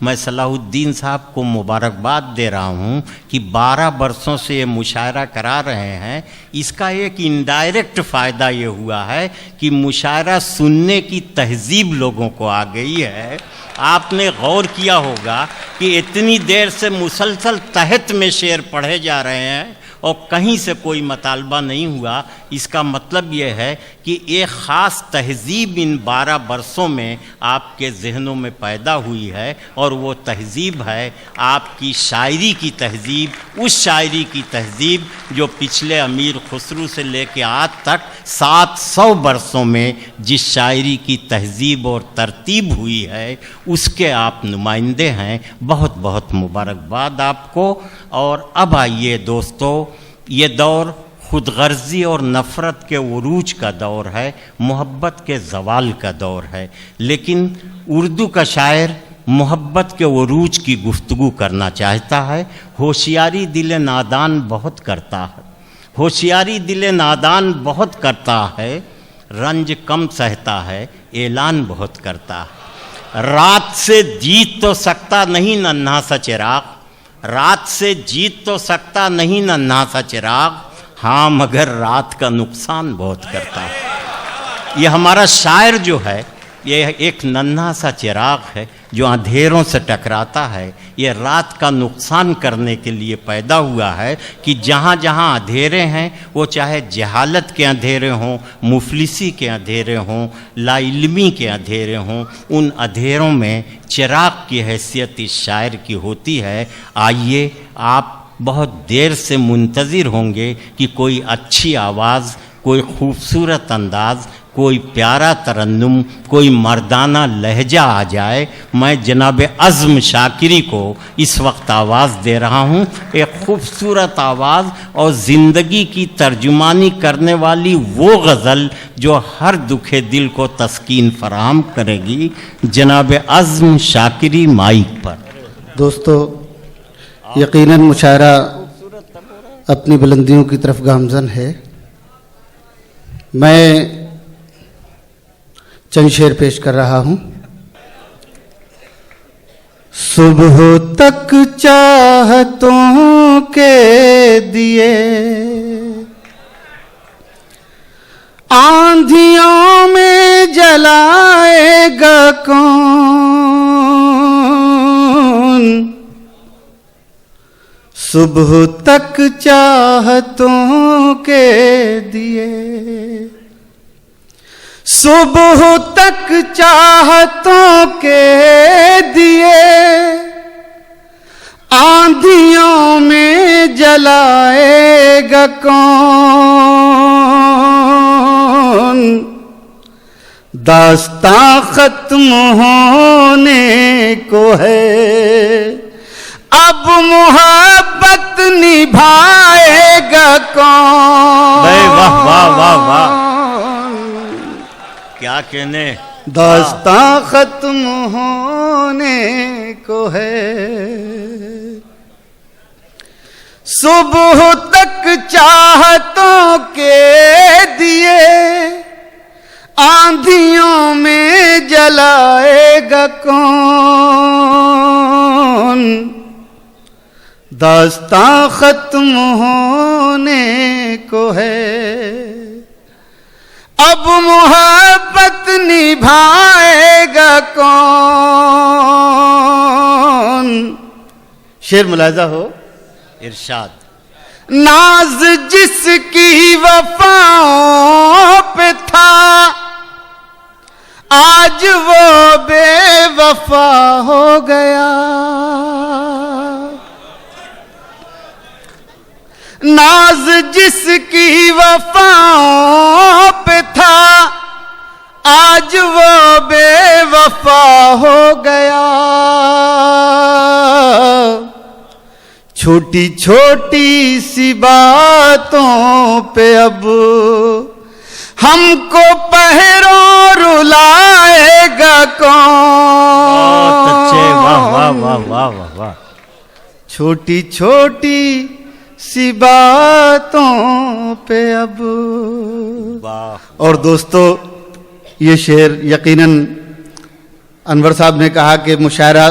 میں صلاح الدین صاحب کو مبارکباد دے رہا ہوں کہ 12 برسوں سے یہ مشاعرہ کرا رہے ہیں. اس کا ایک انڈائریکٹ فائدہ یہ ہوا ہے کہ مشاعرہ سننے کی تہذیب لوگوں کو آ گئی ہے. آپ نے غور کیا ہوگا کہ اتنی دیر سے مسلسل تحت میں شعر پڑھے جا رہے ہیں اور کہیں سے کوئی مطالبہ نہیں ہوا. اس کا مطلب یہ ہے کہ ایک خاص تہذیب ان 12 برسوں میں آپ کے ذہنوں میں پیدا ہوئی ہے، اور وہ تہذیب ہے آپ کی شاعری کی تہذیب، اس شاعری کی تہذیب جو پچھلے امیر خسرو سے لے کے آج تک 700 برسوں میں جس شاعری کی تہذیب اور ترتیب ہوئی ہے اس کے آپ نمائندے ہیں. بہت بہت مبارکباد آپ کو. اور اب آئیے دوستو، یہ دور خود غرضی اور نفرت کے عروج کا دور ہے، محبت کے زوال کا دور ہے. لیکن اردو کا شاعر محبت کے عروج کی گفتگو کرنا چاہتا ہے. ہوشیاری دل نادان بہت کرتا ہے، ہوشیاری دل نادان بہت کرتا ہے، رنج کم سہتا ہے، اعلان بہت کرتا ہے. رات سے جیت تو سکتا نہیں ننھا سا چراغ، رات سے جیت تو سکتا نہیں ننھا سا چراغ، ہاں مگر رات کا نقصان بہت کرتا ہے. یہ ہمارا شاعر جو ہے یہ ایک ننھا سا چراغ ہے جو اندھیروں سے ٹکراتا ہے. یہ رات کا نقصان کرنے کے لیے پیدا ہوا ہے کہ جہاں جہاں اندھیرے ہیں، وہ چاہے جہالت کے اندھیرے ہوں، مفلسی کے اندھیرے ہوں، لا علمی کے اندھیرے ہوں، ان اندھیروں میں چراغ کی حیثیت اس شاعر کی ہوتی ہے. آئیے، آپ بہت دیر سے منتظر ہوں گے کہ کوئی اچھی آواز، کوئی خوبصورت انداز، کوئی پیارا ترنم، کوئی مردانہ لہجہ آ جائے. میں جناب عزم شاکری کو اس وقت آواز دے رہا ہوں، ایک خوبصورت آواز اور زندگی کی ترجمانی کرنے والی وہ غزل جو ہر دکھے دل کو تسکین فراہم کرے گی. جناب عزم شاکری مائک پر. دوستو، یقیناً مشاعرہ اپنی بلندیوں کی طرف گامزن ہے. میں چند شعر پیش کر رہا ہوں. صبح تک چاہتوں کے دیے آندھیوں میں جلائے گا کون، صبح تک چاہتوں کے دیے، صبح تک چاہتوں کے دیے آندھیوں میں جلائے گا کون، داستاں ختم ہونے کو ہے اب محبت نبھائے گا کون. واہ واہ واہ واہ، کیا کہنے. داستاں ختم ہونے کو ہے، صبح تک چاہتوں کے دیے آندھیوں میں جلائے گا کون، داستاں ختم ہونے کو ہے اب محبت نبھائے گا کون. شعر ملاحظہ ہو. ارشاد. ناز جس کی وفاؤں پہ تھا آج وہ بے وفا ہو گیا، ناز جس کی وفاؤں پہ تھا آج وہ بے وفا ہو گیا. چھوٹی چھوٹی سی باتوں پہ اب ہم کو پہروں رلائے گا کون. واہ واہ واہ واہ واہ. چھوٹی چھوٹی سی باتوں پہ اب. اور دوستو، یہ شعر یقیناً انور صاحب نے کہا کہ مشاعرہ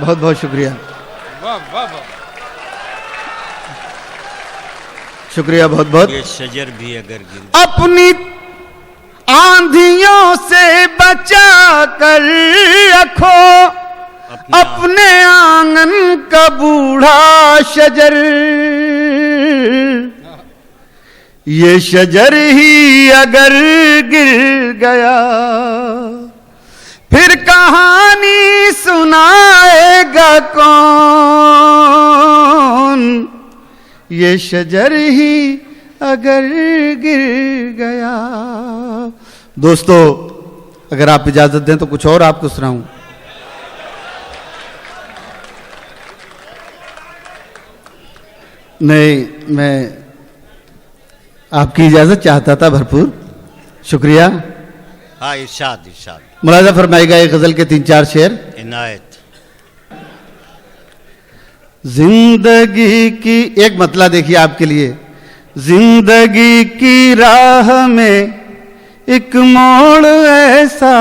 بہت بہت شکریہ. شکریہ بہت بہت. یہ شجر بھی اگر گر اپنی آندھیوں سے بچا کر رکھو اپنے آنگن کا بوڑھا شجر. یہ شجر ہی اگر گر گیا پھر کہانی سنائے گا کون. یہ شجر ہی اگر گر گیا. دوستو اگر آپ اجازت دیں تو کچھ اور آپ کو سناؤں. نہیں میں آپ کی اجازت چاہتا تھا بھرپور. شکریہ. ہاں ارشاد ارشاد. ملاحظہ فرمائے گا ایک غزل کے 3-4 شعر. عنایت. زندگی کی ایک مطلع دیکھیے آپ کے لیے. زندگی کی راہ میں ایک موڑ ایسا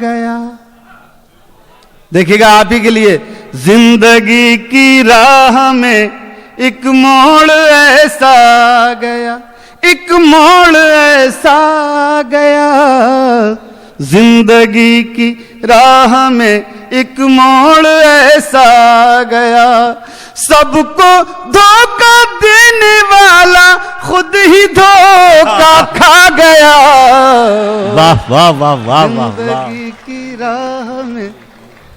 گیا. دیکھیے گا آپ ہی کے لیے. زندگی کی راہ میں ایک موڑ ایسا گیا ایک موڑ ایسا گیا. زندگی کی راہ میں ایک موڑ ایسا گیا. سب کو دھوکہ دینے والا خود ہی دھوکہ کھا گیا. واہ واہ واہ واہ واہ واہ. زندگی کی راہ میں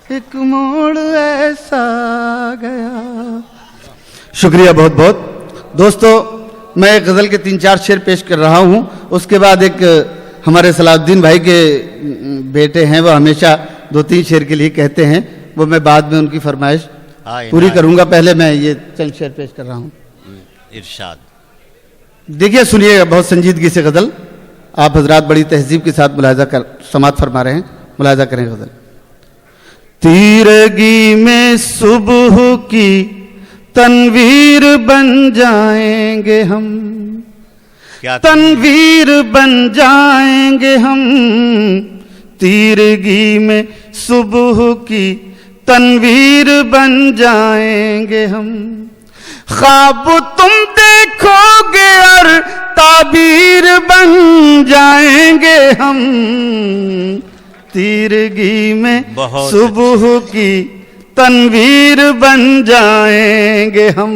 ایک موڑ ایسا گیا. شکریہ بہت بہت. دوستو میں ایک غزل کے 3-4 شعر پیش کر رہا ہوں. اس کے بعد ایک ہمارے صلاح الدین بھائی کے بیٹے ہیں, وہ ہمیشہ 2-3 شعر کے لیے کہتے ہیں, وہ میں بعد میں ان کی فرمائش پوری کروں گا. پہلے میں یہ چند شعر پیش کر رہا ہوں. ارشاد. دیکھیے سنیے گا بہت سنجیدگی سے غزل. آپ حضرات بڑی تہذیب کے ساتھ ملاحظہ سماعت فرما رہے ہیں. ملاحظہ کریں غزل. تیرگی میں صبح کی تنویر بن جائیں گے ہم. تنویر بن جائیں گے ہم. تیرگی میں صبح کی تنویر بن جائیں گے ہم. خواب تم دیکھو گے اور تعبیر بن جائیں گے ہم. تیرگی میں صبح کی تنویر بن جائیں گے ہم.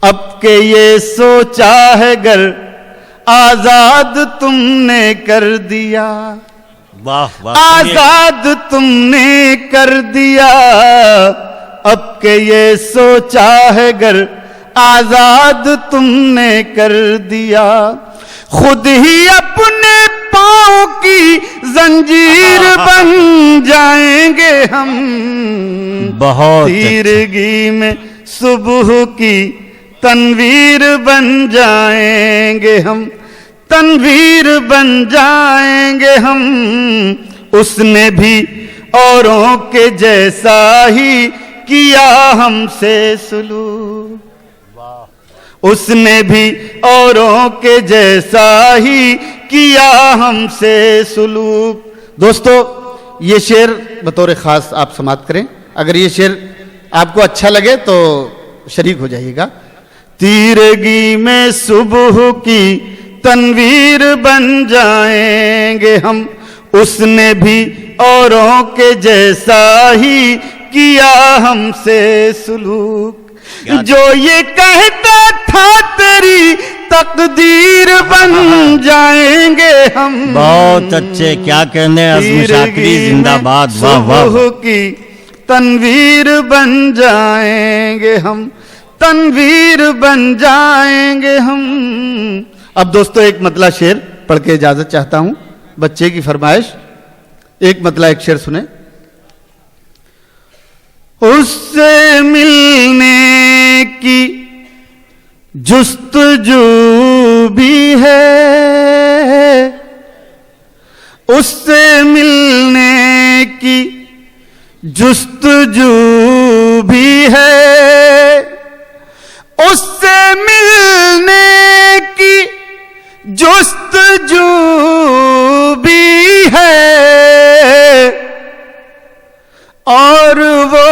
اب کہ یہ سوچا ہے گر آزاد تم نے کر دیا. آزاد تم نے کر دیا. اب کہ یہ سوچا ہے گر آزاد تم نے کر دیا. خود ہی اپنے پاؤں کی زنجیر بن جائیں گے ہم. بہت تیرگی میں صبح کی تنویر بن جائیں گے ہم. تنویر بن جائیں گے ہم. اس نے بھی اوروں کے جیسا ہی کیا ہم سے سلوک. اس نے بھی اوروں کے جیسا ہی کیا ہم سے سلوک. دوستو یہ شعر بطور خاص آپ سماعت کریں. اگر یہ شعر آپ کو اچھا لگے تو شریک ہو جائیے گا. تیرگی میں صبح کی تنویر بن جائیں گے ہم. اس نے بھی اوروں کے جیسا ہی کیا ہم سے سلوک. جو یہ کہتا تھا تیری تقدیر بن جائیں گے ہم. بہت اچھے. کیا کہنے عزم شاکری زندہ باد. واہ واہ. کی تنویر بن جائیں گے ہم. تنویر بن جائیں گے ہم. اب دوستو ایک مطلع شعر پڑھ کے اجازت چاہتا ہوں. بچے کی فرمائش. ایک مطلع ایک شعر سنیں. اس سے ملنے کی جستجو بھی ہے. اس سے ملنے کی جستجو بھی ہے. اس سے ملنے کی جستجو بھی ہے. اور وہ